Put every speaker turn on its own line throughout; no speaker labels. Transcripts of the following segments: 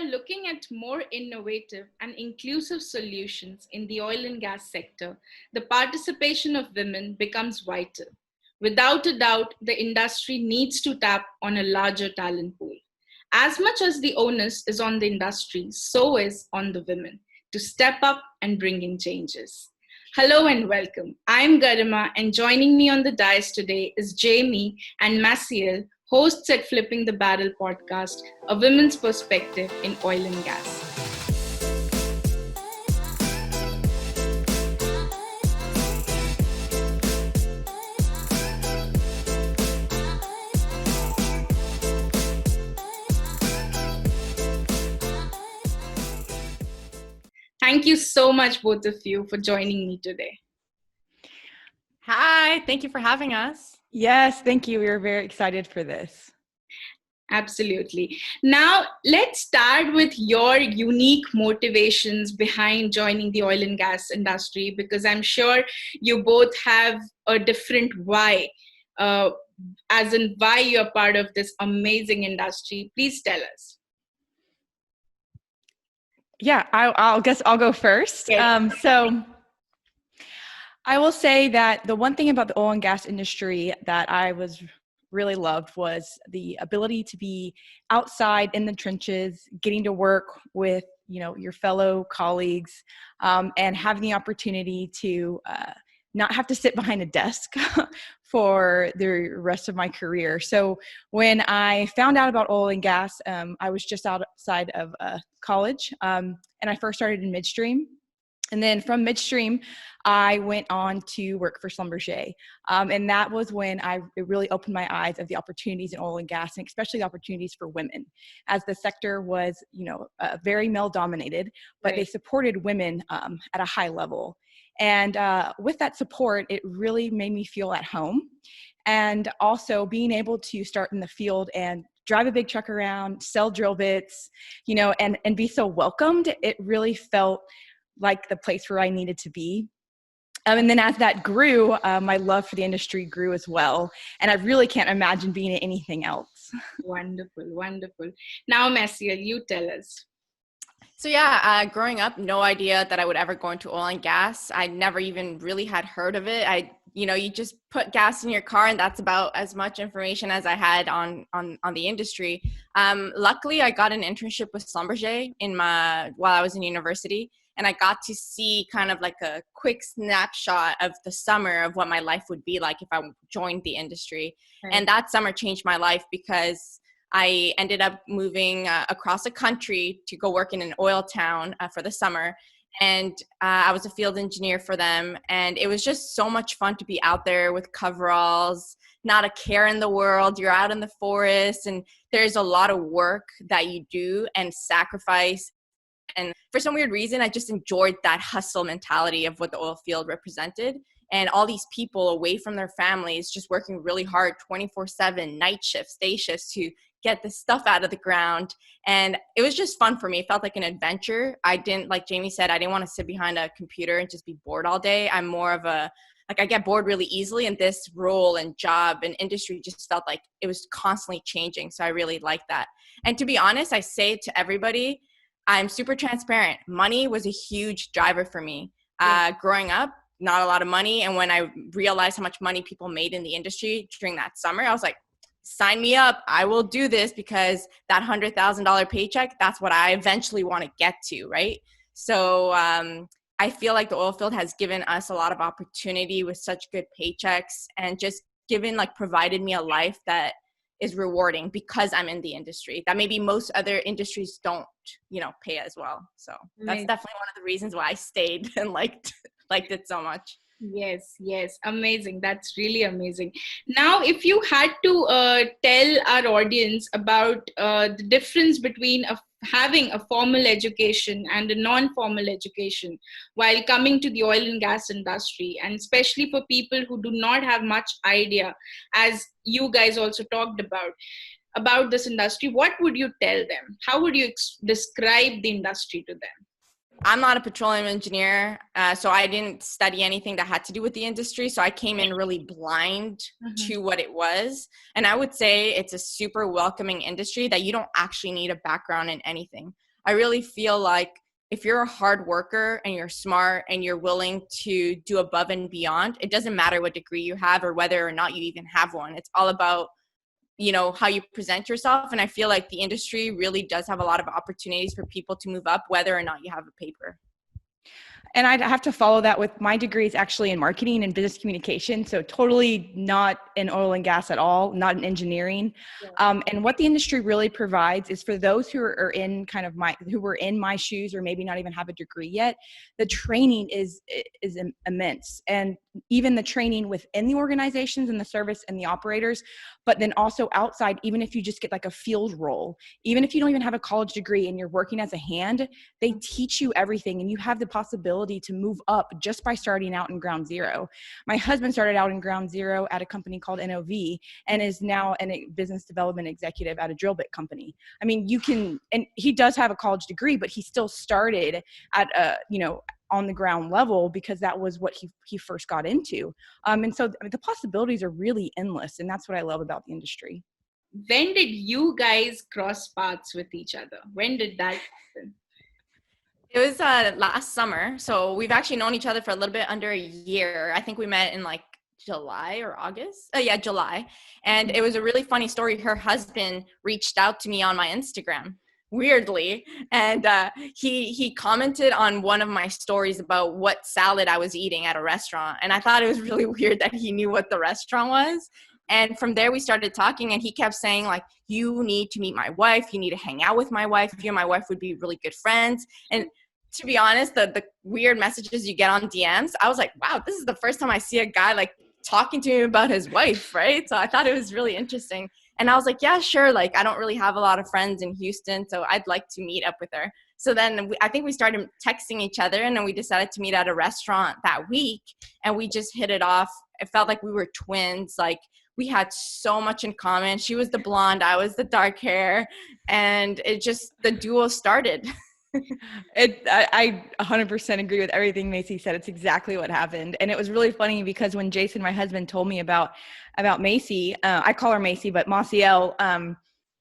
are looking at more innovative and inclusive solutions in the oil and gas sector, the participation of women becomes vital. Without a doubt, the industry needs to tap on a larger talent pool. As much as the onus is on the industry, so is on the women to step up and bring in changes. Hello and welcome. I'm Garima, and joining me on the Dais today is Jamie and Massiel, hosts at Flipping the Barrel podcast, a women's perspective in oil and gas. Thank you so much, both of you, for joining me today.
Hi, thank you for having us.
Yes, thank you. We are very excited for this.
Absolutely. Now, let's start with your unique motivations behind joining the oil and gas industry, because I'm sure you both have a different why, as in why you're part of this amazing industry. Please tell us.
Yeah, I'll guess I'll go first.
Yes.
So I will say that the one thing about the oil and gas industry that I really loved was the ability to be outside in the trenches, getting to work with, your fellow colleagues, and having the opportunity to not have to sit behind a desk for the rest of my career. So when I found out about oil and gas, I was just outside of college, and I first started in midstream. And then from midstream, I went on to work for Schlumberger. And that was when it really opened my eyes of the opportunities in oil and gas, and especially the opportunities for women, as the sector was, very male dominated, but They supported women at a high level. And with that support, it really made me feel at home. And also being able to start in the field and drive a big truck around, sell drill bits, and be so welcomed, it really felt like the place where I needed to be. And then as that grew, my love for the industry grew as well. And I really can't imagine being in anything else.
Wonderful, wonderful. Now, Massiel, you tell us.
So growing up, no idea that I would ever go into oil and gas. I never even really had heard of it. You just put gas in your car, and that's about as much information as I had on the industry. Luckily, I got an internship with Schlumberger while I was in university. And I got to see kind of like a quick snapshot of the summer of what my life would be like if I joined the industry. Right. And that summer changed my life because I ended up moving across the country to go work in an oil town for the summer. And I was a field engineer for them. And it was just so much fun to be out there with coveralls, not a care in the world. You're out in the forest, and there's a lot of work that you do and sacrifice. And for some weird reason, I just enjoyed that hustle mentality of what the oil field represented. And all these people away from their families, just working really hard, 24/7, night shifts, day shifts to get this stuff out of the ground. And it was just fun for me. It felt like an adventure. Like Jamie said, I didn't want to sit behind a computer and just be bored all day. I'm more of I get bored really easily. And this role and job and industry just felt like it was constantly changing. So I really liked that. And to be honest, I say to everybody, I'm super transparent. Money was a huge driver for me. Growing up, not a lot of money. And when I realized how much money people made in the industry during that summer, I was like, sign me up. I will do this, because that $100,000 paycheck, that's what I eventually want to get to, right? So I feel like the oil field has given us a lot of opportunity with such good paychecks, and just provided me a life that is rewarding because I'm in the industry that maybe most other industries don't, pay as well. So that's definitely one of the reasons why I stayed and liked it so much.
Yes, amazing. That's really amazing. Now, if you had to tell our audience about the difference between having a formal education and a non-formal education while coming to the oil and gas industry, and especially for people who do not have much idea, as you guys also talked about this industry, what would you tell them? How would you describe the industry to them?
I'm not a petroleum engineer, so I didn't study anything that had to do with the industry. So I came in really blind to what it was. And I would say it's a super welcoming industry that you don't actually need a background in anything. I really feel like if you're a hard worker and you're smart and you're willing to do above and beyond, it doesn't matter what degree you have or whether or not you even have one. It's all about, how you present yourself. And I feel like the industry really does have a lot of opportunities for people to move up, whether or not you have a paper.
And I'd have to follow that with my degree is actually in marketing and business communication. So totally not in oil and gas at all, not in engineering. And what the industry really provides is for those who are in who were in my shoes or maybe not even have a degree yet, the training is immense. And even the training within the organizations and the service and the operators, but then also outside, even if you just get like a field role, even if you don't even have a college degree and you're working as a hand, they teach you everything and you have the possibility to move up just by starting out in ground zero. My husband started out in ground zero at a company called NOV and is now a business development executive at a drill bit company. I mean, and he does have a college degree, but he still started at on the ground level because that was what he first got into. And so the possibilities are really endless. And that's what I love about the industry.
When did you guys cross paths with each other? When did that happen?
It was last summer. So we've actually known each other for a little bit under a year. I think we met in like July or August. July. And it was a really funny story. Her husband reached out to me on my Instagram, weirdly. And he commented on one of my stories about what salad I was eating at a restaurant. And I thought it was really weird that he knew what the restaurant was. And from there, we started talking, and he kept saying, like, you need to meet my wife. You need to hang out with my wife. You and my wife would be really good friends. And to be honest, the weird messages you get on DMs, I was like, wow, this is the first time I see a guy, like, talking to me about his wife, right? So I thought it was really interesting. And I was like, yeah, sure. Like, I don't really have a lot of friends in Houston, so I'd like to meet up with her. So then I think we started texting each other, and then we decided to meet at a restaurant that week, and we just hit it off. It felt like we were twins. Like, we had so much in common. She was the blonde, I was the dark hair, and the duo started.
I 100% agree with everything Macy said. It's exactly what happened. And it was really funny because when Jason, my husband, told me about Macy, I call her Macy, but Massiel,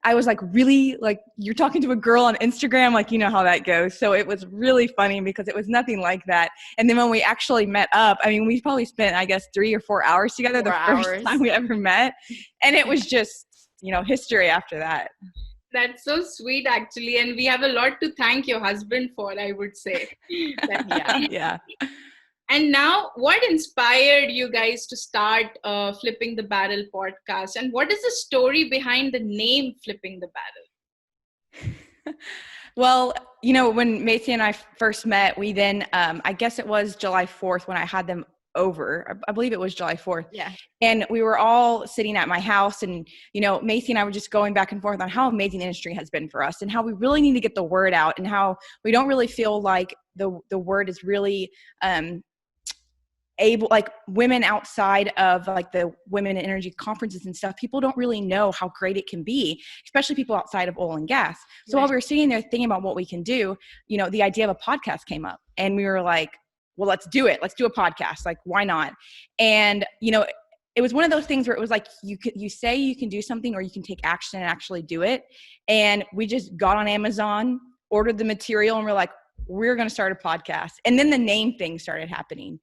I was like, really? Like, you're talking to a girl on Instagram? Like, you know how that goes. So it was really funny because it was nothing like that. And then when we actually met up, I mean, we probably spent, I guess, 3 or 4 hours together first time we ever met. And it was just, history after that.
That's so sweet, actually. And we have a lot to thank your husband for, I would say.
Yeah.
And now, what inspired you guys to start Flipping the Barrel podcast? And what is the story behind the name Flipping the Barrel?
Well, when Macy and I first met, we then, I guess it was July 4th when I had them over. I believe it was July 4th.
Yeah.
And we were all sitting at my house, and, Macy and I were just going back and forth on how amazing the industry has been for us and how we really need to get the word out and how we don't really feel like the word is really, like women outside of like the women in energy conferences and stuff, people don't really know how great it can be, especially people outside of oil and gas. So while we were sitting there thinking about what we can do, the idea of a podcast came up, and we were like, well, let's do it. Let's do a podcast. Like, why not? And, it was one of those things where it was like, you say you can do something, or you can take action and actually do it. And we just got on Amazon, ordered the material, and we're like, we're going to start a podcast. And then the name thing started happening.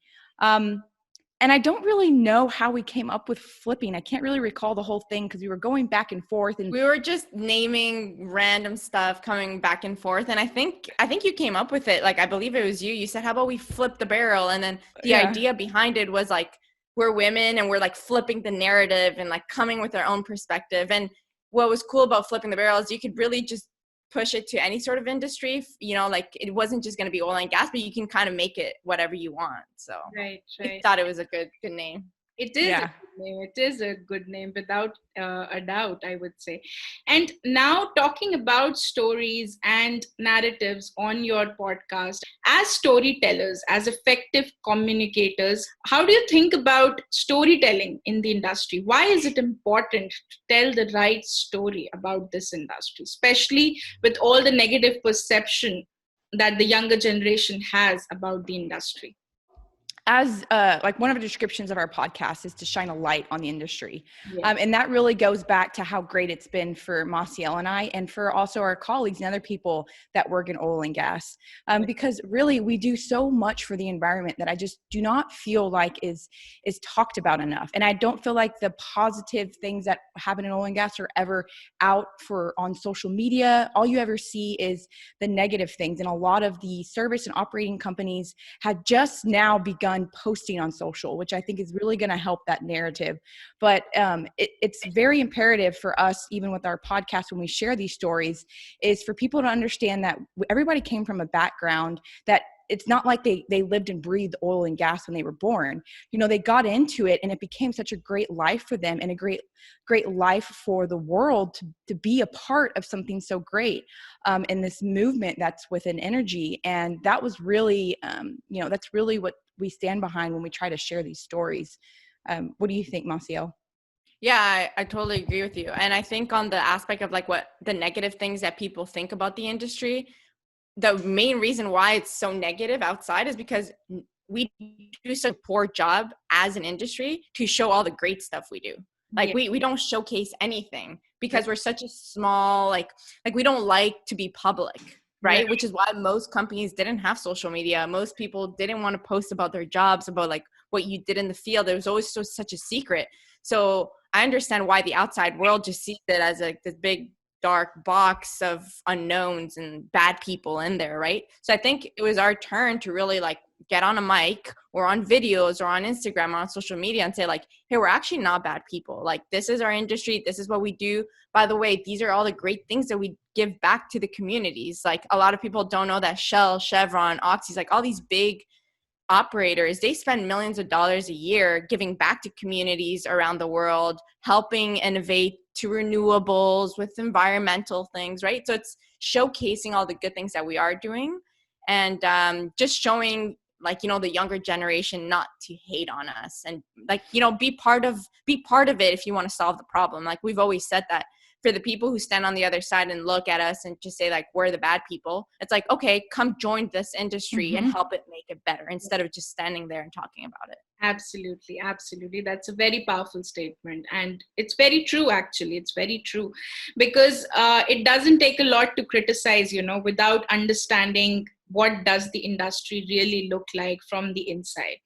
And I don't really know how we came up with flipping. I can't really recall the whole thing because we were going back and forth, and
we were just naming random stuff, coming back and forth. And I think you came up with it. Like, I believe it was you. You said, how about we flip the barrel? And then the idea behind it was like, we're women and we're like flipping the narrative and like coming with our own perspective. And what was cool about flipping the barrel is you could really just push it to any sort of industry, like it wasn't just going to be oil and gas, but you can kind of make it whatever you want. So
right.
I thought it was a good name.
It is a good name. It is a good name without a doubt, I would say. And now, talking about stories and narratives on your podcast, as storytellers, as effective communicators, how do you think about storytelling in the industry? Why is it important to tell the right story about this industry, especially with all the negative perception that the younger generation has about the industry?
as like one of the descriptions of our podcast is to shine a light on the industry.
Yeah.
And that really goes back to how great it's been for Massiel and I, and for also our colleagues and other people that work in oil and gas. Because really we do so much for the environment that I just do not feel like is talked about enough. And I don't feel like the positive things that happen in oil and gas are ever out on social media. All you ever see is the negative things. And a lot of the service and operating companies have just now begun posting on social, which I think is really going to help that narrative. But it's very imperative for us, even with our podcast, when we share these stories, is for people to understand that everybody came from a background that it's not like they lived and breathed oil and gas when they were born. You know, they got into it and it became such a great life for them, and a great life for the world to be a part of something so great in this movement that's within energy. And that was really, that's really what we stand behind when we try to share these stories. What do you think, Massiel?
Yeah, I totally agree with you. And I think on the aspect of like what the negative things that people think about the industry, the main reason why it's so negative outside is because we do such a poor job as an industry to show all the great stuff we do. Like we don't showcase anything because we're such a small, like we don't like to be public, right?
Yeah.
Which is why most companies didn't have social media. Most people didn't want to post about their jobs, about like what you did in the field. It was always such a secret. So I understand why the outside world just sees it as like this big dark box of unknowns and bad people in there, right? So I think it was our turn to really like get on a mic or on videos or on Instagram or on social media and say like, hey, we're actually not bad people. Like, this is our industry. This is what we do. By the way, these are all the great things that we give back to the communities. Like, a lot of people don't know that Shell, Chevron, Oxy's, like all these big operators, they spend millions of dollars a year giving back to communities around the world, helping innovate to renewables with environmental things, right? So it's showcasing all the good things that we are doing, and just showing like, you know, the younger generation not to hate on us, and like, you know, be part of it if you want to solve the problem. Like, we've always said that for the people who stand on the other side and look at us and just say like, we're the bad people, it's like, okay, come join this industry and help it make it better, instead of just standing there and talking about it.
Absolutely, absolutely. That's a very powerful statement. And it's very true, actually. It's very true. Because it doesn't take a lot to criticize, you know, without understanding what does the industry really look like from the inside.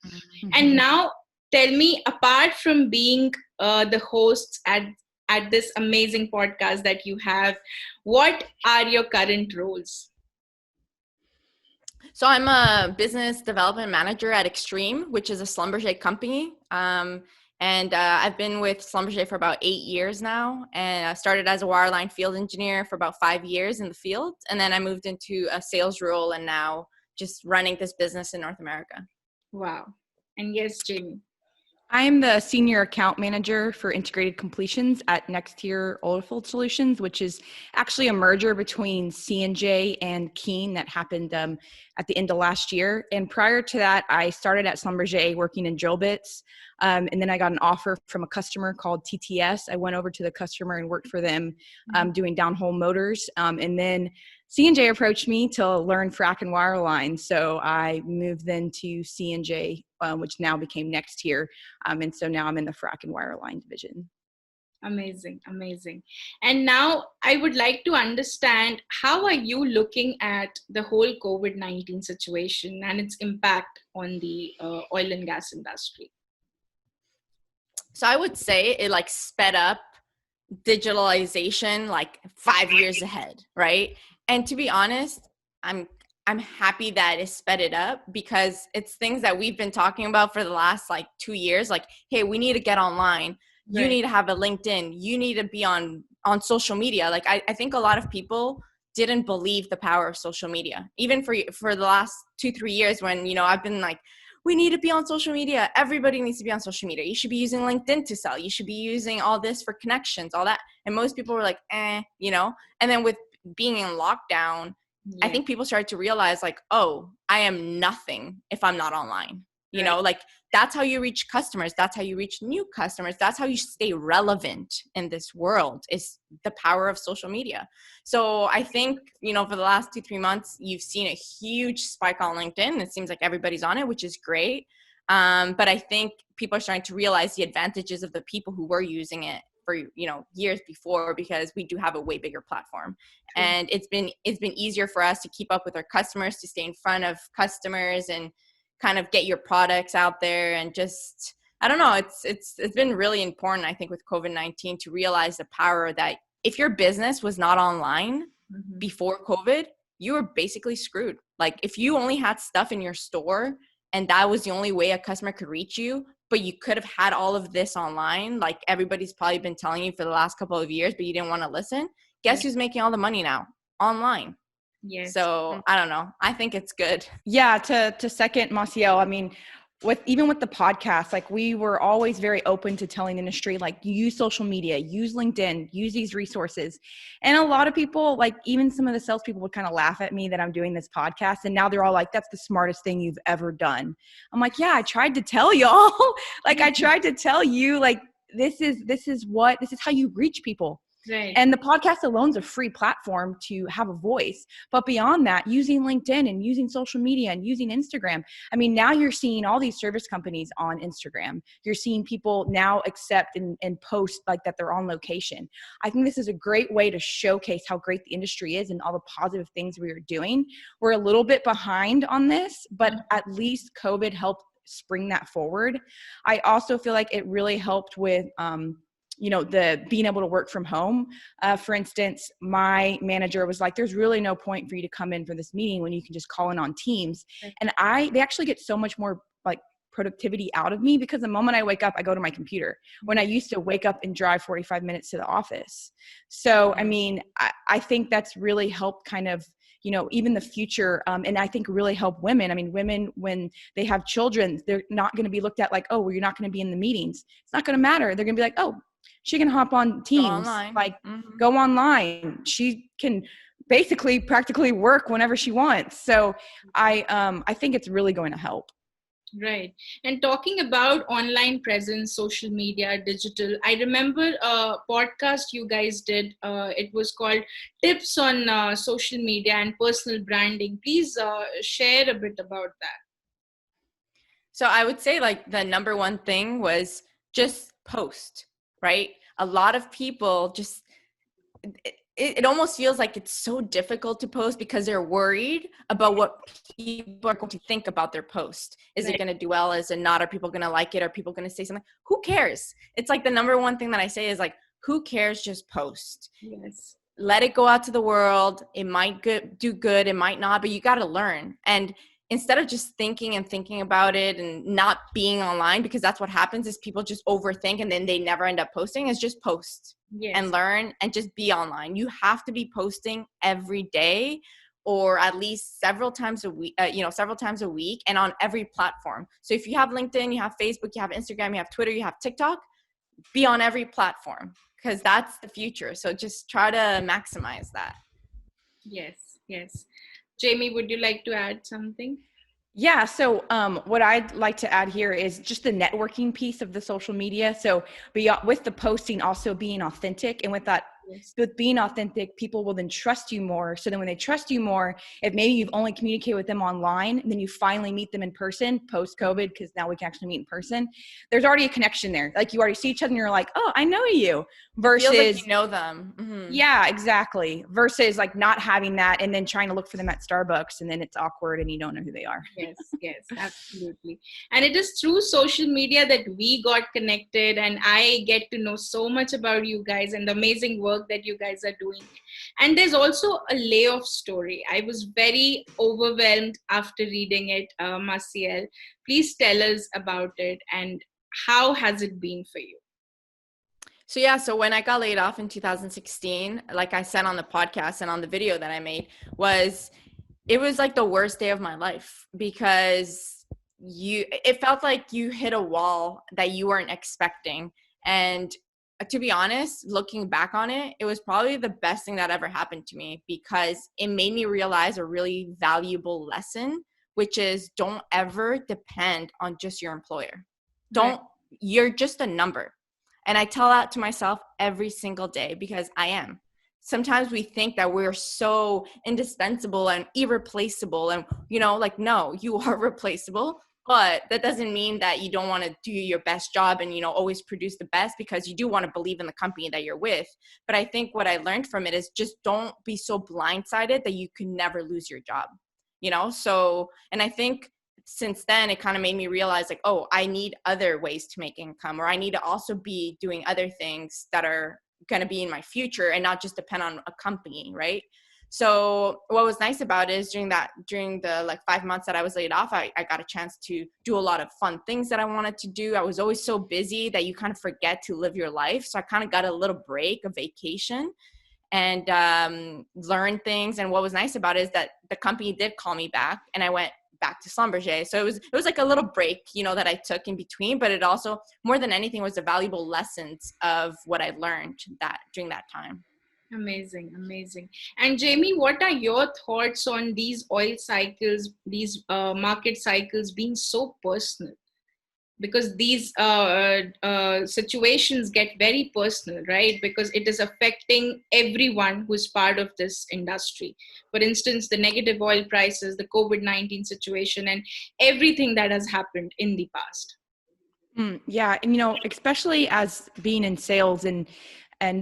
And now, tell me, apart from being the hosts at this amazing podcast that you have, what are your current roles?
So I'm a business development manager at Extreme, which is a Schlumberger company. And I've been with Schlumberger for about 8 years now. And I started as a wireline field engineer for about 5 years in the field. And then I moved into a sales role and now just running this business in North America.
Wow. And yes, Jamie.
I am the senior account manager for integrated completions at Next Tier Oilfield Solutions, which is actually a merger between C&J and Keen that happened at the end of last year. And prior to that, I started at Schlumberger working in drill bits. And then I got an offer from a customer called TTS. I went over to the customer and worked for them doing downhole motors. And then C&J approached me to learn frac and wireline. So I moved then to C&J, which now became Next Tier. And so now I'm in the frac and wireline division.
Amazing, amazing. And now I would like to understand, how are you looking at the whole COVID-19 situation and its impact on the oil and gas industry?
So I would say it like sped up digitalization like 5 years ahead, right? And to be honest, I'm happy that it sped it up, because it's things that we've been talking about for the last like 2 years. Like, hey, we need to get online. You need to have a LinkedIn. You need to be on social media. Like, I think a lot of people didn't believe the power of social media, even for the last 2-3 years, when, you know, I've been like, we need to be on social media. Everybody needs to be on social media. You should be using LinkedIn to sell. You should be using all this for connections, all that. And most people were like, you know, and then with being in lockdown, I think people started to realize like, oh, I am nothing if I'm not online. You know, like, that's how you reach customers. That's how you reach new customers. That's how you stay relevant in this world, is the power of social media. So I think, you know, for the last 2-3 months, you've seen a huge spike on LinkedIn. It seems like everybody's on it, which is great. But I think people are starting to realize the advantages of the people who were using it for, years before, because we do have a way bigger platform.
True.
And it's been easier for us to keep up with our customers, to stay in front of customers and kind of get your products out there. And just, I don't know, it's been really important, I think, with COVID-19 to realize the power that if your business was not online before COVID, you were basically screwed. Like if you only had stuff in your store and that was the only way a customer could reach you, but you could have had all of this online, like everybody's probably been telling you for the last couple of years, but you didn't want to listen. Guess who's making all the money now? Online.
Yes.
So I don't know. I think it's good.
Yeah, to second Massiel, I mean, even with the podcast, like we were always very open to telling the industry, like use social media, use LinkedIn, use these resources. And a lot of people, like even some of the salespeople would kind of laugh at me that I'm doing this podcast. And now they're all like, that's the smartest thing you've ever done. I'm like, yeah, I tried to tell y'all. Like I tried to tell you, like, this is how you reach people.
Right.
And the podcast alone is a free platform to have a voice. But beyond that, using LinkedIn and using social media and using Instagram. I mean, now you're seeing all these service companies on Instagram. You're seeing people now accept and post like that they're on location. I think this is a great way to showcase how great the industry is and all the positive things we are doing. We're a little bit behind on this, but at least COVID helped spring that forward. I also feel like it really helped with, the being able to work from home. For instance, my manager was like, there's really no point for you to come in for this meeting when you can just call in on Teams. And they actually get so much more like productivity out of me because the moment I wake up, I go to my computer when I used to wake up and drive 45 minutes to the office. So, I mean, I think that's really helped kind of, even the future. And I think really help women. I mean, women, when they have children, they're not going to be looked at like, oh, well, you're not going to be in the meetings. It's not going to matter. They're going to be like, oh, she can hop on Teams, go online. She can basically practically work whenever she wants. So I think it's really going to help.
Right. And talking about online presence, social media, digital, I remember a podcast you guys did. It was called Tips on Social Media and Personal Branding. Please share a bit about that.
So I would say like the number one thing was just post, right? A lot of people just, it almost feels like it's so difficult to post because they're worried about what people are going to think about their post. Is it going to do well? Is it not? Are people going to like it? Are people going to say something? Who cares? It's like the number one thing that I say is like, who cares? Just post.
Yes.
Let it go out to the world. It might do good. It might not, but you got to learn. And instead of just thinking about it and not being online, because that's what happens is people just overthink and then they never end up posting, is just post and learn and just be online. You have to be posting every day or at least several times a week and on every platform. So if you have LinkedIn, you have Facebook, you have Instagram, you have Twitter, you have TikTok, be on every platform because that's the future. So just try to maximize that.
Yes. Jamie, would you like to add something?
Yeah. So what I'd like to add here is just the networking piece of the social media. So with the posting, also being authentic. And with that, with being authentic, people will then trust you more. So then when they trust you more, if maybe you've only communicated with them online and then you finally meet them in person post-COVID, because now we can actually meet in person, there's already a connection there. Like you already see each other and you're like, oh, I know you. Versus,
feels like you know them. Mm-hmm.
Yeah, exactly. Versus like not having that and then trying to look for them at Starbucks and then it's awkward and you don't know who they are.
Yes, absolutely. And it is through social media that we got connected and I get to know so much about you guys and the amazing work that you guys are doing. And there's also a layoff story. I was very overwhelmed after reading it, Massiel. Please tell us about it and how has it been for you?
So when I got laid off in 2016, like I said on the podcast and on the video that I made, it was like the worst day of my life because it felt like you hit a wall that you weren't expecting. And to be honest, looking back on it, it was probably the best thing that ever happened to me because it made me realize a really valuable lesson, which is don't ever depend on just your employer. You're just a number. And I tell that to myself every single day because I am. Sometimes we think that we're so indispensable and irreplaceable and, no, you are replaceable, But that doesn't mean that you don't want to do your best job and, always produce the best, because you do want to believe in the company that you're with. But I think what I learned from it is just don't be so blindsided that you can never lose your job, So, and I think since then it kind of made me realize like, oh, I need other ways to make income, or I need to also be doing other things that are going to be in my future and not just depend on a company, right? So what was nice about it is during the like 5 months that I was laid off, I got a chance to do a lot of fun things that I wanted to do. I was always so busy that you kind of forget to live your life. So I kind of got a little break, a vacation, and learn things. And what was nice about it is that the company did call me back, and I went back to Schlumberger. So it was like a little break, that I took in between, but it also, more than anything, was the valuable lessons of what I learned during that time.
Amazing, amazing. And Jamie, what are your thoughts on these oil cycles, these market cycles being so personal? Because these situations get very personal, right? Because it is affecting everyone who's part of this industry. For instance, the negative oil prices, the COVID-19 situation, and everything that has happened in the past.
Yeah, and especially as being in sales and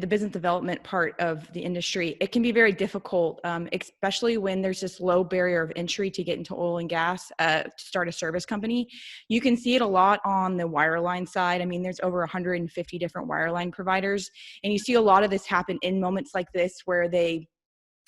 the business development part of the industry, it can be very difficult, especially when there's this low barrier of entry to get into oil and gas, to start a service company. You can see it a lot on the wireline side. I mean, there's over 150 different wireline providers, and you see a lot of this happen in moments like this where they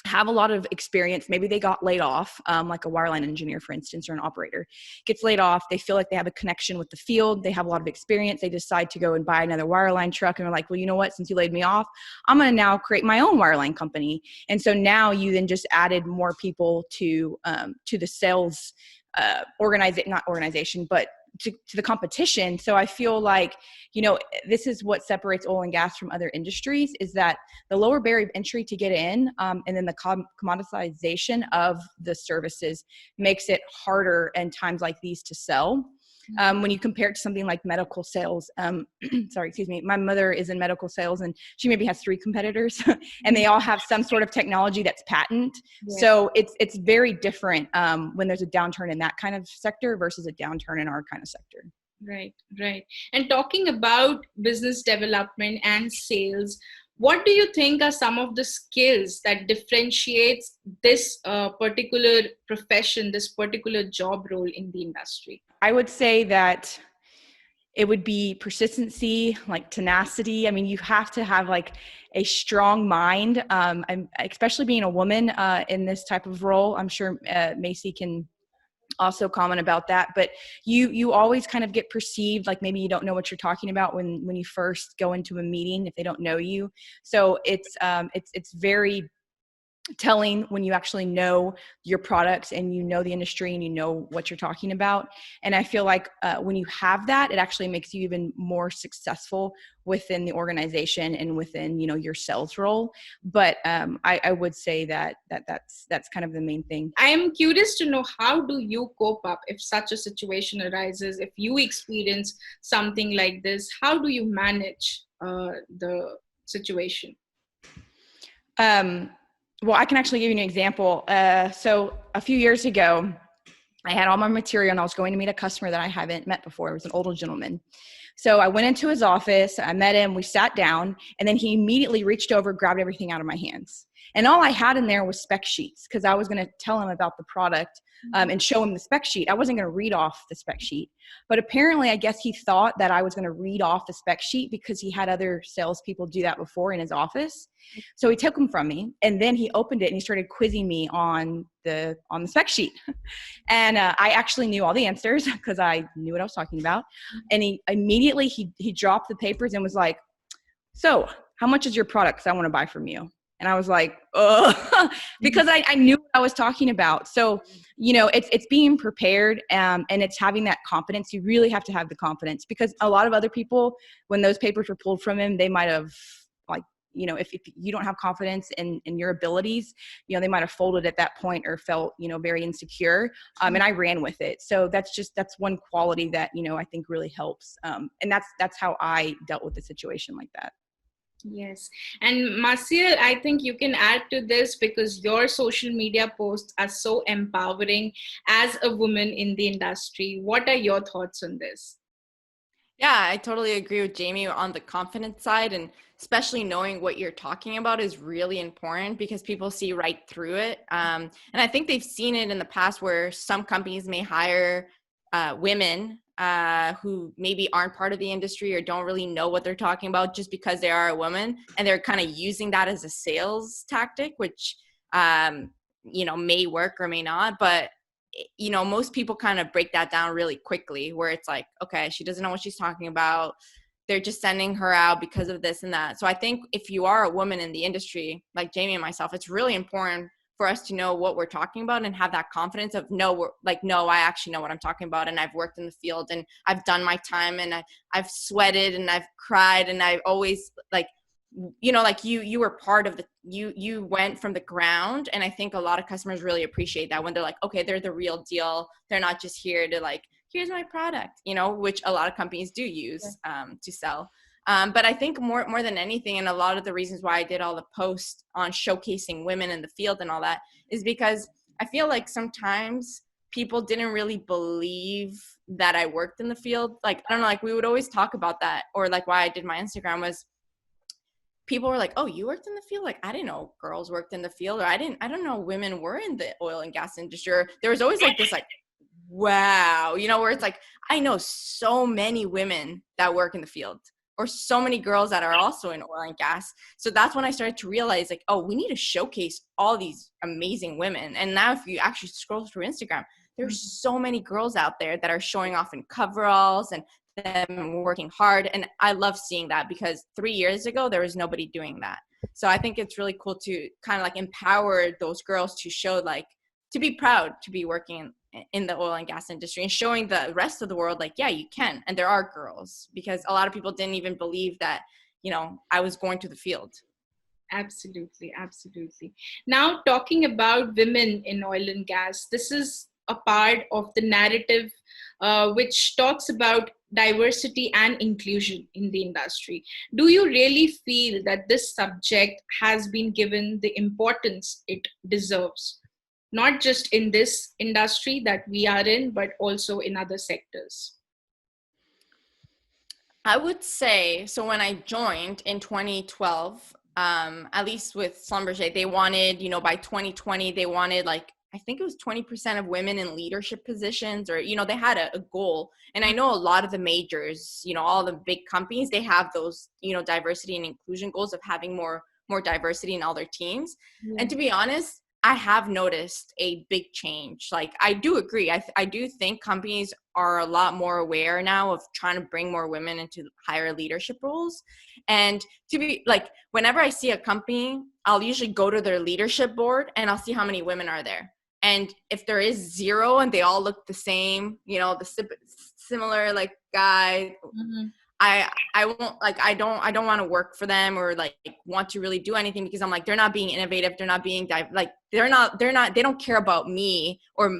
have a lot of experience. Maybe they got laid off, like a wireline engineer, for instance, or an operator gets laid off. They feel like they have a connection with the field. They have a lot of experience. They decide to go and buy another wireline truck. And they're like, well, you know what? Since you laid me off, I'm going to now create my own wireline company. And so now you then just added more people to the sales not organization, but to the competition. So I feel like, this is what separates oil and gas from other industries, is that the lower barrier of entry to get in, and then the commoditization of the services makes it harder in times like these to sell. When you compare it to something like medical sales, my mother is in medical sales, and she maybe has 3 competitors and they all have some sort of technology that's patent. Yeah. So it's very different when there's a downturn in that kind of sector versus a downturn in our kind of sector.
Right. And talking about business development and sales, what do you think are some of the skills that differentiates this particular profession, this particular job role in the industry?
I would say that it would be persistency, like tenacity. I mean, you have to have like a strong mind. Especially being a woman in this type of role. I'm sure Macy can also comment about that, but you always kind of get perceived like maybe you don't know what you're talking about when you first go into a meeting if they don't know you. So it's very telling when you actually know your products and you know the industry and you know what you're talking about. And I feel like when you have that, it actually makes you even more successful within the organization and within, your sales role. But I would say that's kind of the main thing.
I am curious to know, how do you cope up if such a situation arises? If you experience something like this, how do you manage the situation?
Well, I can actually give you an example. So a few years ago, I had all my material and I was going to meet a customer that I haven't met before. It was an older gentleman. So I went into his office, I met him, we sat down, and then he immediately reached over, grabbed everything out of my hands. And all I had in there was spec sheets because I was going to tell him about the product and show him the spec sheet. I wasn't going to read off the spec sheet. But apparently, I guess he thought that I was going to read off the spec sheet because he had other salespeople do that before in his office. So he took them from me, and then he opened it and he started quizzing me on the spec sheet. And I actually knew all the answers because I knew what I was talking about. And he immediately he dropped the papers and was like, "So, how much is your product? Because I want to buy from you." And I was like, because I knew what I was talking about. So, it's being prepared and it's having that confidence. You really have to have the confidence because a lot of other people, when those papers were pulled from him, they might have if you don't have confidence in your abilities, they might have folded at that point or felt, very insecure. And I ran with it. So that's one quality that, I think really helps. And that's how I dealt with the situation like that.
Yes. And Massiel, I think you can add to this because your social media posts are so empowering as a woman in the industry. What are your thoughts on this?
Yeah, I totally agree with Jamie on the confidence side, and especially knowing what you're talking about is really important because people see right through it. And I think they've seen it in the past where some companies may hire women who maybe aren't part of the industry or don't really know what they're talking about just because they are a woman, and they're kind of using that as a sales tactic, which may work or may not, but most people kind of break that down really quickly where it's like, okay, she doesn't know what she's talking about. They're just sending her out because of this and that. So I think if you are a woman in the industry, like Jamie and myself, it's really important for us to know what we're talking about and have that confidence of no, I actually know what I'm talking about. And I've worked in the field and I've done my time and I've sweated and I've cried and I've always you were part of you went from the ground. And I think a lot of customers really appreciate that when they're like, okay, they're the real deal. They're not just here to like, here's my product, which a lot of companies do use to sell. But I think more than anything, and a lot of the reasons why I did all the posts on showcasing women in the field and all that is because I feel like sometimes people didn't really believe that I worked in the field. Like, I don't know, like we would always talk about that, or like why I did my Instagram was people were like, oh, you worked in the field? Like, I didn't know girls worked in the field, or I don't know women were in the oil and gas industry. Or there was always like this, like, wow, where it's like, I know so many women that work in the field, or so many girls that are also in oil and gas. So that's when I started to realize like, oh, we need to showcase all these amazing women. And now if you actually scroll through Instagram, there's so many girls out there that are showing off in coveralls and them working hard. And I love seeing that because 3 years ago, there was nobody doing that. So I think it's really cool to kind of like empower those girls to show like, to be proud to be working in the oil and gas industry and showing the rest of the world like, yeah, you can. And there are girls, because a lot of people didn't even believe that, I was going to the field.
Absolutely, absolutely. Now, talking about women in oil and gas, this is a part of the narrative which talks about diversity and inclusion in the industry. Do you really feel that this subject has been given the importance it deserves, not just in this industry that we are in, but also in other sectors?
I would say, so when I joined in 2012, at least with Schlumberger, they wanted, by 2020, they wanted like, I think it was 20% of women in leadership positions, or, they had a goal. And I know a lot of the majors, all the big companies, they have those, diversity and inclusion goals of having more diversity in all their teams.
Yeah.
And to be honest, I have noticed a big change. Like, I do agree. I do think companies are a lot more aware now of trying to bring more women into higher leadership roles. And to be like, whenever I see a company, I'll usually go to their leadership board and I'll see how many women are there. And if there is zero and they all look the same, the similar like guy,
Mm-hmm.
I won't, like, I don't want to work for them or like want to really do anything, because I'm like, they're not being innovative. They're not being they don't care about me, or,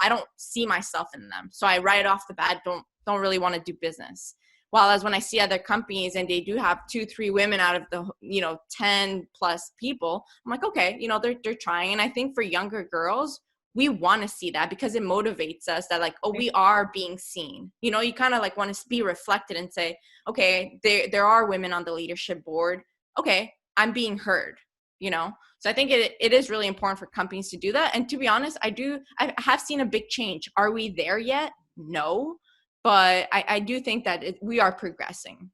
I don't see myself in them. So I right off the bat, don't really want to do business. While as when I see other companies and they do have 2-3 women out of the, 10 plus people, I'm like, okay, they're trying. And I think for younger girls, we want to see that because it motivates us that like, oh, we are being seen. You kind of like want to be reflected and say, okay, there are women on the leadership board. Okay, I'm being heard, So I think it is really important for companies to do that. And to be honest, I have seen a big change. Are we there yet? No, but I do think that we are progressing.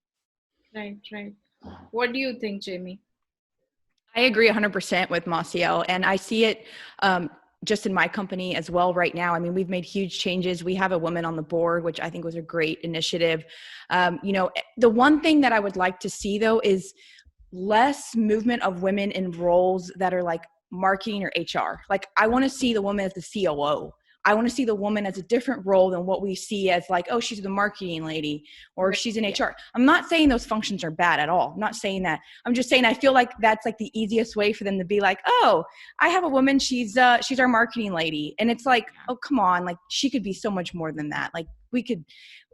Right, right. What do you think, Jamie?
I agree 100% with Massiel, and I see it just in my company as well right now. I mean, we've made huge changes. We have a woman on the board, which I think was a great initiative. The one thing that I would like to see, though, is less movement of women in roles that are like marketing or HR. Like, I want to see the woman as the COO. I want to see the woman as a different role than what we see as like, oh, she's the marketing lady or she's in HR. I'm not saying those functions are bad at all. I'm not saying that. I'm just saying I feel like that's like the easiest way for them to be like, oh, I have a woman. She's our marketing lady. And it's like, oh, come on. Like, she could be so much more than that. Like,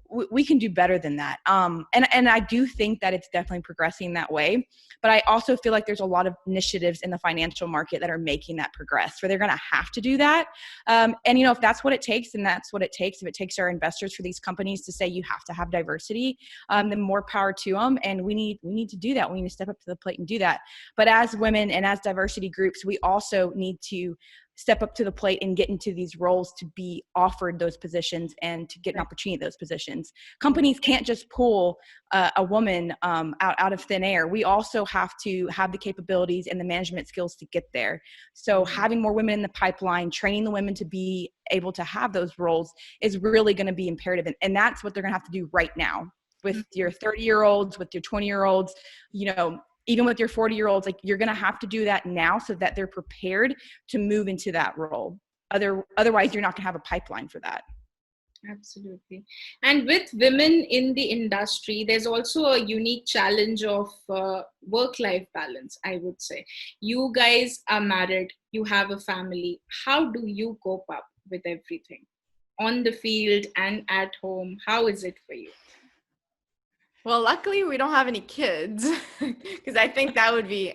we can do better than that. And I do think that it's definitely progressing that way. But I also feel like there's a lot of initiatives in the financial market that are making that progress, where they're going to have to do that. And, if that's what it takes, then that's what it takes. If it takes our investors for these companies to say you have to have diversity, then more power to them. And we need to do that. We need to step up to the plate and do that. But as women and as diversity groups, we also need to step up to the plate and get into these roles to be offered those positions and to get an opportunity at those positions. Companies can't just pull a woman out of thin air. We also have to have the capabilities and the management skills to get there. So having more women in the pipeline, training the women to be able to have those roles is really going to be imperative. And that's what they're going to have to do right now with your 30-year-olds, with your 20-year-olds, even with your 40-year-olds. Like, you're going to have to do that now so that they're prepared to move into that role. Otherwise, you're not going to have a pipeline for that.
Absolutely. And with women in the industry, there's also a unique challenge of work-life balance, I would say. You guys are married, you have a family. How do you cope up with everything on the field and at home? How is it for you?
Well, luckily we don't have any kids, because I think that would be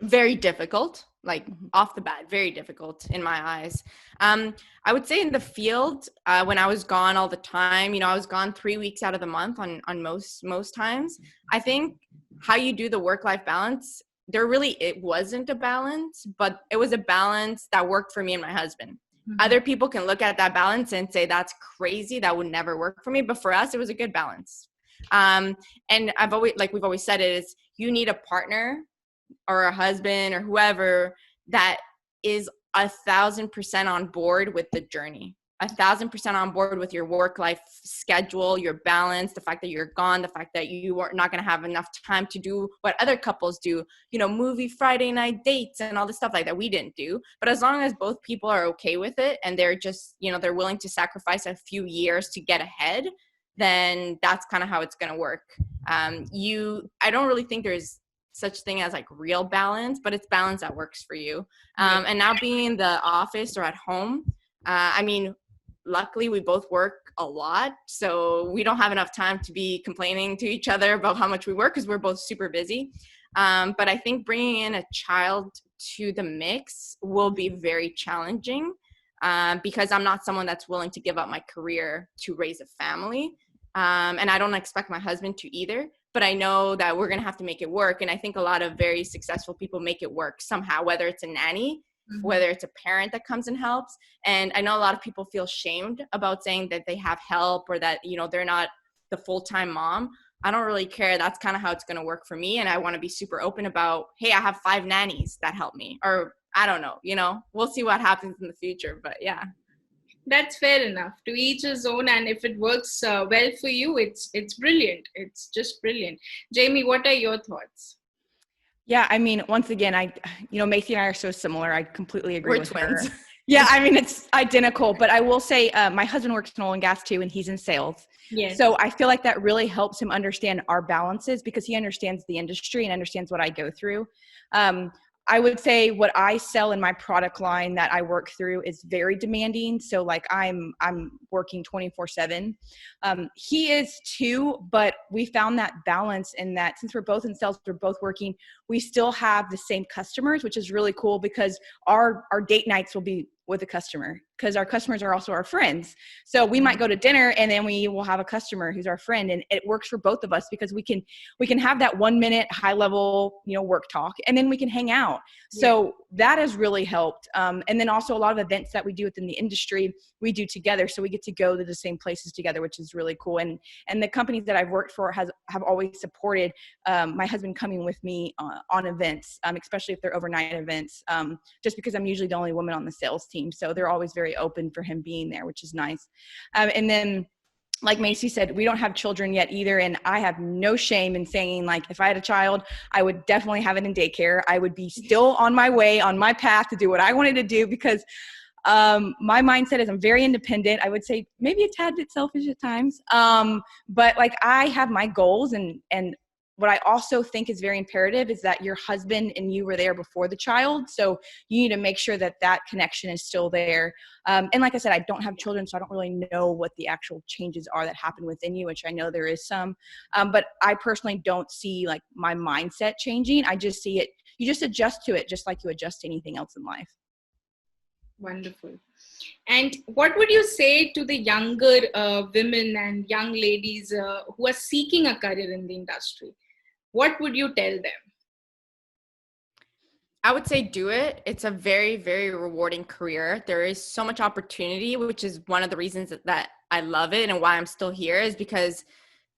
very difficult, like off the bat, very difficult in my eyes. I would say in the field, when I was gone all the time, I was gone 3 weeks out of the month on most times. I think how you do the work-life balance, it wasn't a balance, but it was a balance that worked for me and my husband. Mm-hmm. Other people can look at that balance and say, that's crazy, that would never work for me. But for us, it was a good balance. And we've always said it, is you need a partner or a husband or whoever that is 1,000% on board with the journey, 1,000% on board with your work-life schedule, your balance, the fact that you're gone, the fact that you are not going to have enough time to do what other couples do, movie Friday night dates and all this stuff like that. We didn't do. But as long as both people are okay with it and they're just, they're willing to sacrifice a few years to get ahead, then that's kind of how it's going to work. I don't really think there's such thing as like real balance, but it's balance that works for you. And now being in the office or at home, luckily we both work a lot, so we don't have enough time to be complaining to each other about how much we work, because we're both super busy. But I think bringing in a child to the mix will be very challenging, because I'm not someone that's willing to give up my career to raise a family. And I don't expect my husband to either, but I know that we're going to have to make it work. And I think a lot of very successful people make it work somehow, whether it's a nanny, whether it's a parent that comes and helps. And I know a lot of people feel shamed about saying that they have help, or that, they're not the full-time mom. I don't really care. That's kind of how it's going to work for me. And I want to be super open about, hey, I have 5 nannies that help me, or I don't know, we'll see what happens in the future, but yeah.
That's fair enough. To each his own, and if it works well for you, it's brilliant. It's just brilliant. Jamie, what are your thoughts?
Yeah, once again, Macy and I are so similar. I completely agree with
twins.
her. Yeah, it's identical. But I will say, my husband works in oil and gas too, and he's in sales.
Yes.
So I feel like that really helps him understand our balances, because he understands the industry and understands what I go through. I would say what I sell in my product line that I work through is very demanding. So like I'm working 24/7. He is too, but we found that balance in that since we're both in sales, we're both working, we still have the same customers, which is really cool, because our date nights will be with a customer, because our customers are also our friends. So we might go to dinner and then we will have a customer who's our friend, and it works for both of us, because we can have that 1 minute high level, work talk, and then we can hang out. So that has really helped. And then also a lot of events that we do within the industry, we do together. So we get to go to the same places together, which is really cool. And the companies that I've worked for have always supported my husband coming with me on events, especially if they're overnight events, just because I'm usually the only woman on the sales team. So they're always very open for him being there, which is nice. And then, like Macy said, we don't have children yet either. And I have no shame in saying, like, if I had a child, I would definitely have it in daycare. I would be still on my way, on my path to do what I wanted to do, because my mindset is I'm very independent. I would say maybe a tad bit selfish at times. But like, I have my goals, and what I also think is very imperative is that your husband and you were there before the child. So you need to make sure that that connection is still there. And like I said, I don't have children, so I don't really know what the actual changes are that happen within you, which I know there is some. But I personally don't see like my mindset changing. I just see it, you just adjust to it just like you adjust to anything else in life.
Wonderful. And what would you say to the younger women and young ladies who are seeking a career in the industry? What would you tell them?
I would say do it. It's a very, very rewarding career. There is so much opportunity, which is one of the reasons that I love it and why I'm still here, is because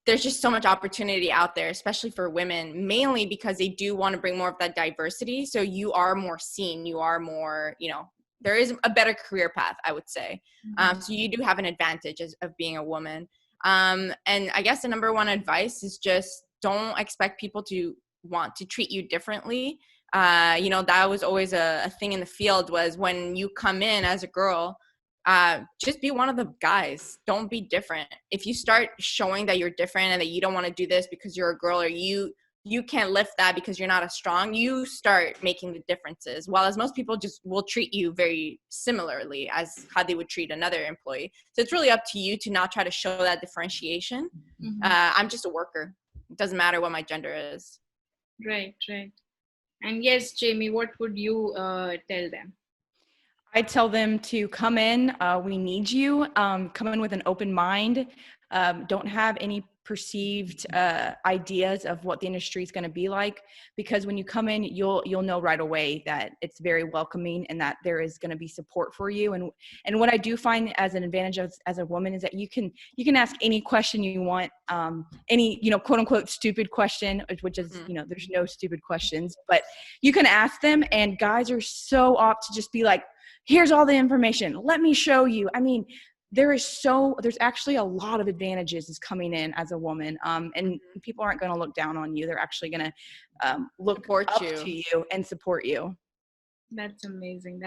there's just so much opportunity out there, especially for women, mainly because they do want to bring more of that diversity. So you are more seen, you are more, there is a better career path, I would say. So you do have an advantage of being a woman. And I guess the number one advice is just don't expect people to want to treat you differently. That was always a thing in the field, was when you come in as a girl, just be one of the guys. Don't be different. If you start showing that you're different and that you don't want to do this because you're a girl, or you can't lift that because you're not as strong, you start making the differences. While as most people just will treat you very similarly as how they would treat another employee. So it's really up to you to not try to show that differentiation. I'm just a worker. It doesn't matter what my gender is.
Right. And yes, Jamie, what would you tell them?
I tell them to come in. We need you. Come in with an open mind. Don't have any perceived ideas of what the industry is going to be like, because when you come in, you'll know right away that it's very welcoming and that there is going to be support for you. And what I do find as an advantage as a woman is that you can ask any question you want, any quote unquote stupid question, which is there's no stupid questions, but you can ask them, and guys are so apt to just be like, here's all the information, let me show you. I mean, there's actually a lot of advantages coming in as a woman, and people aren't going to look down on you. They're actually going to look
support
up
you.
to you and support you.
That's amazing.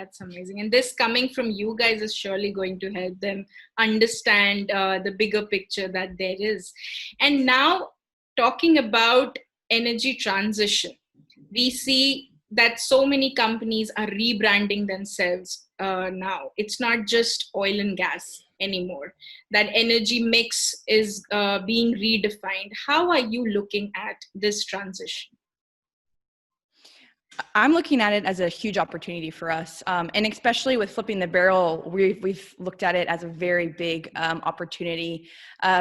And this coming from you guys is surely going to help them understand the bigger picture that there is. And now, talking about energy transition, we see that so many companies are rebranding themselves now. It's not just oil and gas anymore. That energy mix is being redefined. How are you looking at this transition?
I'm looking at it as a huge opportunity for us. And especially with flipping the barrel, we've looked at it as a very big opportunity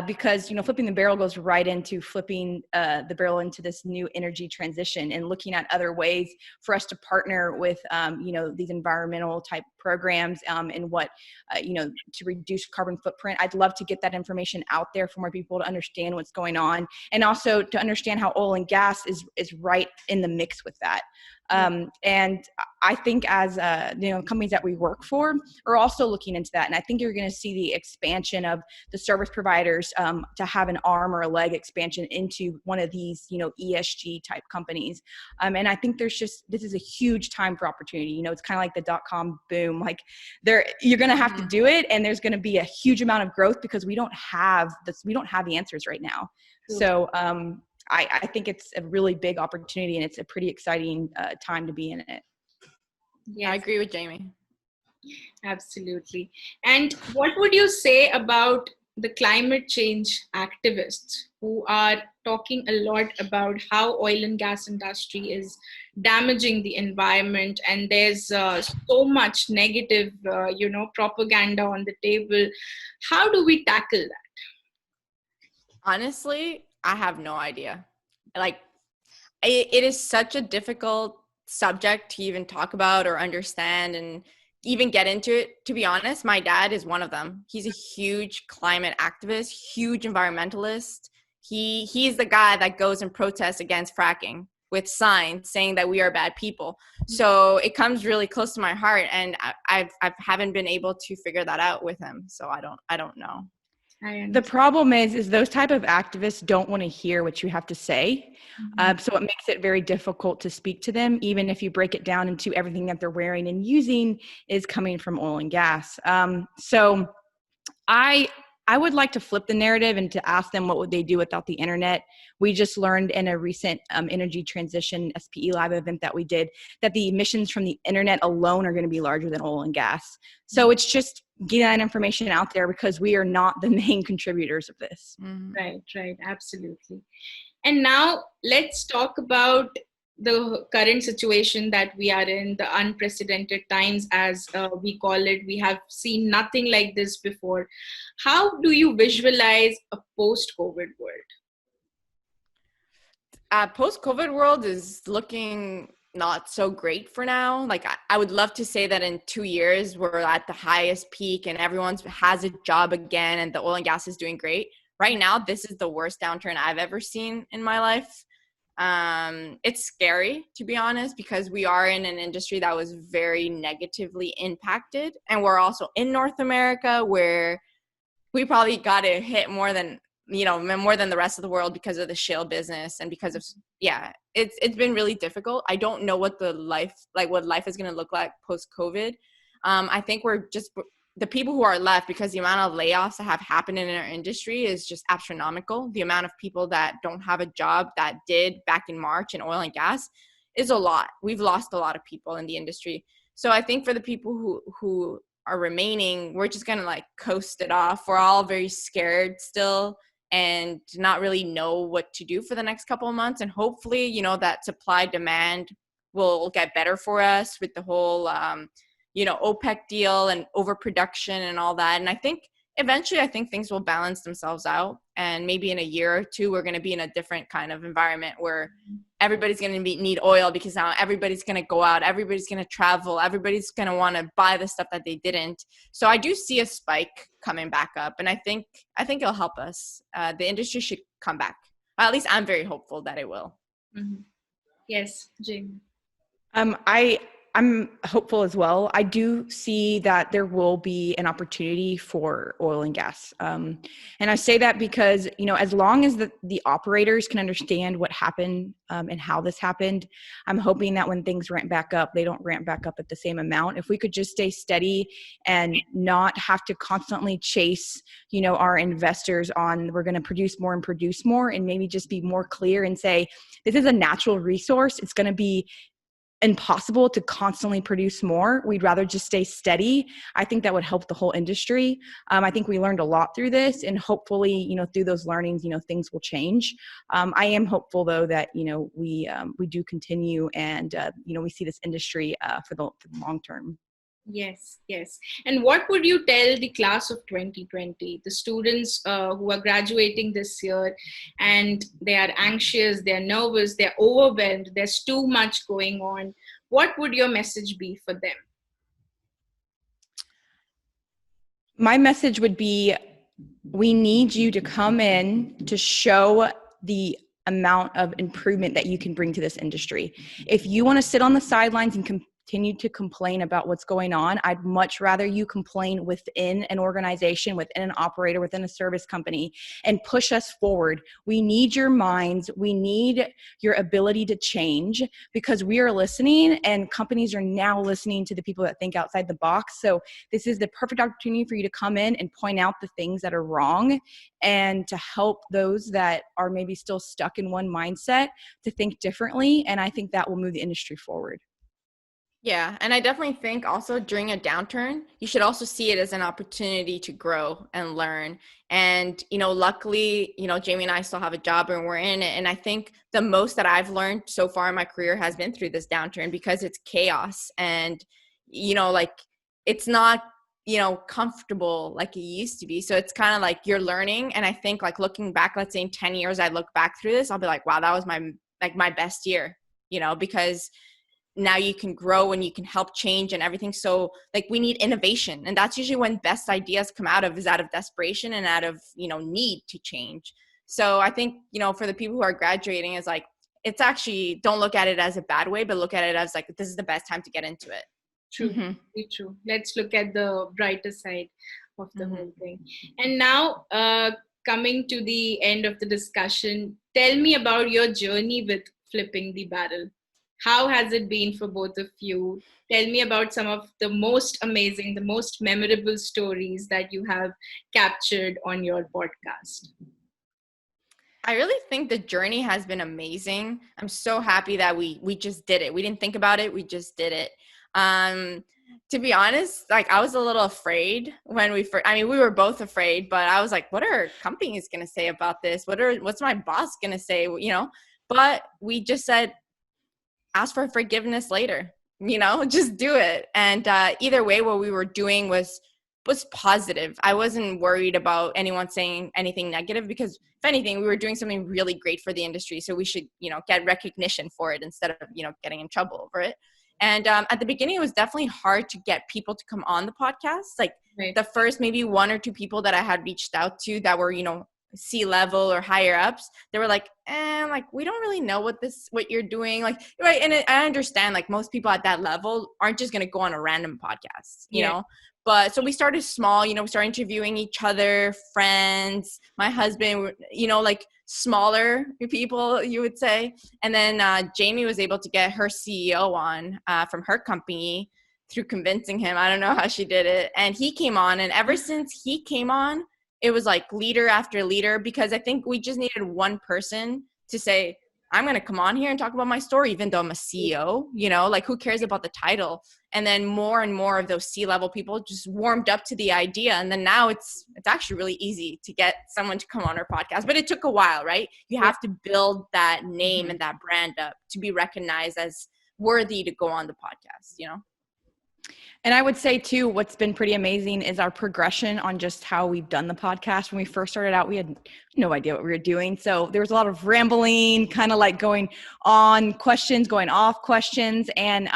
because, flipping the barrel goes right into flipping the barrel into this new energy transition and looking at other ways for us to partner with, these environmental type programs and what, to reduce carbon footprint. I'd love to get that information out there for more people to understand what's going on, and also to understand how oil and gas is right in the mix with that. And I think as, companies that we work for are also looking into that. And I think you're going to see the expansion of the service providers to have an arm or a leg expansion into one of these, ESG type companies. And I think this is a huge time for opportunity. It's kind of like the .com boom. Like you're going to have to do it, and there's going to be a huge amount of growth because we don't have the answers right now. So, I think it's a really big opportunity, and it's a pretty exciting time to be in it.
Yes.
I agree with Jamie.
Absolutely. And what would you say about the climate change activists who are talking a lot about how oil and gas industry is damaging the environment, and there's so much negative, propaganda on the table? How do we tackle that?
Honestly, I have no idea. Like, it is such a difficult subject to even talk about or understand and even get into it. To be honest, my dad is one of them. He's a huge climate activist, huge environmentalist. He's the guy that goes and protests against fracking with signs saying that we are bad people. So it comes really close to my heart, and I haven't been able to figure that out with him. So I don't know.
The problem is those type of activists don't want to hear what you have to say. So it makes it very difficult to speak to them, even if you break it down into everything that they're wearing and using is coming from oil and gas. So I I would like to flip the narrative and to ask them what would they do without the internet. We just learned in a recent energy transition SPE Live event that we did that the emissions from the internet alone are going to be larger than oil and gas. So it's just getting that information out there because we are not the main contributors of this.
Right, absolutely. And now let's talk about the current situation that we are in, the unprecedented times, as we call it. We have seen nothing like this before. How do you visualize a post-COVID world?
Post-COVID world is looking not so great for now. Like I would love to say that in 2 years we're at the highest peak and everyone has a job again and the oil and gas is doing great. Right now, this is the worst downturn I've ever seen in my life. It's scary, to be honest, because we are in an industry that was very negatively impacted. And we're also in North America where we probably got it hit more than the rest of the world because of the shale business and because of, it's been really difficult. I don't know what life is going to look like post-COVID. I think we're just the people who are left, because the amount of layoffs that have happened in our industry is just astronomical. The amount of people that don't have a job that did back in March in oil and gas is a lot. We've lost a lot of people in the industry. So I think for the people who are remaining, we're just going to like coast it off. We're all very scared still and not really know what to do for the next couple of months. And hopefully, that supply demand will get better for us with the whole, OPEC deal and overproduction and all that. And I think eventually things will balance themselves out. And maybe in a year or two, we're going to be in a different kind of environment where everybody's going to need oil because now everybody's going to go out, everybody's going to travel, everybody's going to want to buy the stuff that they didn't. So I do see a spike coming back up, and I think it'll help us. The industry should come back. At least I'm very hopeful that it will.
Mm-hmm. Yes, Jane.
I'm hopeful as well. I do see that there will be an opportunity for oil and gas. And I say that because, as long as the operators can understand what happened and how this happened, I'm hoping that when things ramp back up, they don't ramp back up at the same amount. If we could just stay steady and not have to constantly chase, our investors on we're going to produce more and maybe just be more clear and say, this is a natural resource. It's going to be impossible to constantly produce more. We'd rather just stay steady. I think that would help the whole industry. I think we learned a lot through this, and hopefully, through those learnings, things will change. I am hopeful though that, we do continue and, we see this industry for the long term.
Yes. And what would you tell the class of 2020, the students who are graduating this year, and they are anxious, they're nervous, they're overwhelmed, there's too much going on? What would your message be for them?
My message would be, we need you to come in to show the amount of improvement that you can bring to this industry. If you want to sit on the sidelines and continue to complain about what's going on, I'd much rather you complain within an organization, within an operator, within a service company, and push us forward. We need your minds. We need your ability to change, because we are listening and companies are now listening to the people that think outside the box. So this is the perfect opportunity for you to come in and point out the things that are wrong and to help those that are maybe still stuck in one mindset to think differently. And I think that will move the industry forward.
Yeah, and I definitely think also during a downturn, you should also see it as an opportunity to grow and learn. And, luckily, Jamie and I still have a job and we're in it. And I think the most that I've learned so far in my career has been through this downturn, because it's chaos and, it's not, comfortable like it used to be. So it's kind of like you're learning. And I think looking back, let's say in 10 years, I look back through this, I'll be like, wow, that was my best year, because now you can grow and you can help change and everything. So we need innovation, and that's usually when best ideas come out of desperation and out of, need to change. So I think, for the people who are graduating, is it's actually, don't look at it as a bad way, but look at it as this is the best time to get into it.
True. Very true. Let's look at the brighter side of the whole thing. And now, coming to the end of the discussion, tell me about your journey with flipping the barrel. How has it been for both of you? Tell me about some of the most amazing, the most memorable stories that you have captured on your podcast.
I really think the journey has been amazing. I'm so happy that we just did it. We didn't think about it. We just did it. Um, to be honest, like I was a little afraid when we first, I mean, we were both afraid, but I was like, what are companies going to say about this? What's my boss going to say? But we just said, ask for forgiveness later, just do it. And either way, what we were doing was positive. I wasn't worried about anyone saying anything negative, because if anything, we were doing something really great for the industry. So we should, get recognition for it instead of, getting in trouble over it. And at the beginning, it was definitely hard to get people to come on the podcast. Like
Right.
the first maybe one or two people that I had reached out to that were, C-level or higher ups, they were like, like we don't really know what you're doing, like, right. And I understand, like most people at that level aren't just going to go on a random podcast,
Yeah.
but so we started small, we started interviewing each other, friends, my husband, like smaller people, you would say. And then Jamie was able to get her CEO on from her company through convincing him. I don't know how she did it. And he came on, and ever since he came on, it was like leader after leader, because I think we just needed one person to say, I'm going to come on here and talk about my story, even though I'm a CEO, like who cares about the title? And then more and more of those C-level people just warmed up to the idea. And then now it's actually really easy to get someone to come on our podcast, but it took a while, right? You have to build that name and that brand up to be recognized as worthy to go on the podcast.
And I would say too, what's been pretty amazing is our progression on just how we've done the podcast. When we first started out, we had no idea what we were doing. So there was a lot of rambling, kind of like going on questions, going off questions. And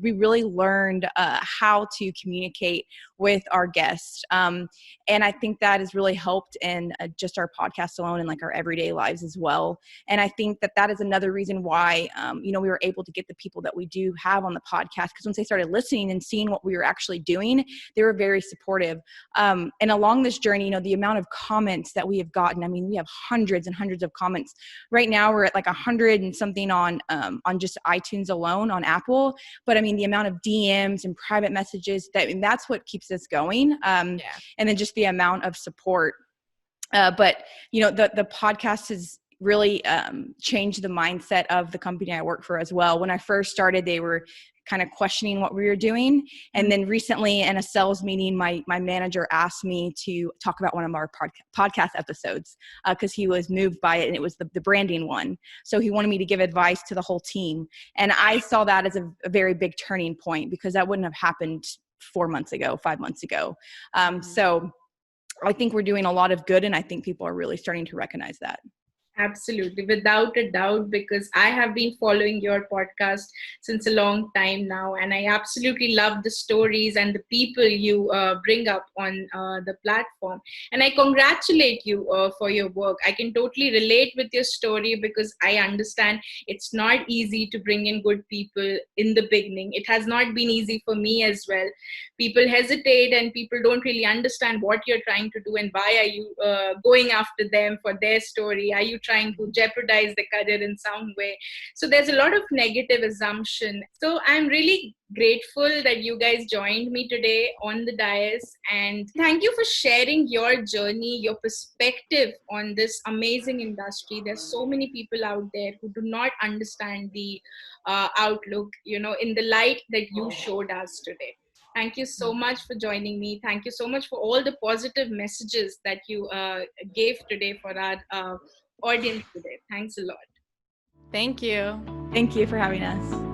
we really learned how to communicate with our guests. And I think that has really helped in just our podcast alone and like our everyday lives as well. And I think that is another reason why, we were able to get the people that we do have on the podcast, because once they started listening and seeing what we were actually doing, they were very supportive. And along this journey, the amount of comments that we have gotten, I mean, we have hundreds and hundreds of comments. Right now we're at like 100 and something on just iTunes alone on Apple. But I mean, the amount of DMs and private messages, that's what keeps us going. And then just the amount of support. But the podcast has really changed the mindset of the company I work for as well. When I first started, they were kind of questioning what we were doing. And then recently in a sales meeting, my manager asked me to talk about one of our podcast episodes because he was moved by it, and it was the branding one. So he wanted me to give advice to the whole team. And I saw that as a very big turning point, because that wouldn't have happened 4 months ago, 5 months ago. So I think we're doing a lot of good, and I think people are really starting to recognize that.
Absolutely, without a doubt, because I have been following your podcast since a long time now, and I absolutely love the stories and the people you bring up on the platform. And I congratulate you for your work. I can totally relate with your story, because I understand it's not easy to bring in good people in the beginning. It has not been easy for me as well. People hesitate, and people don't really understand what you're trying to do, and why are you going after them for their story. Are you trying to jeopardize the career in some way? So there's a lot of negative assumption. So I'm really grateful that you guys joined me today on the Dais, and thank you for sharing your journey, your perspective on this amazing industry. There's so many people out there who do not understand the outlook, in the light that you showed us today. Thank you so much for joining me. Thank you so much for all the positive messages that you gave today for our audience today. Thanks a lot.
Thank you.
Thank you for having us.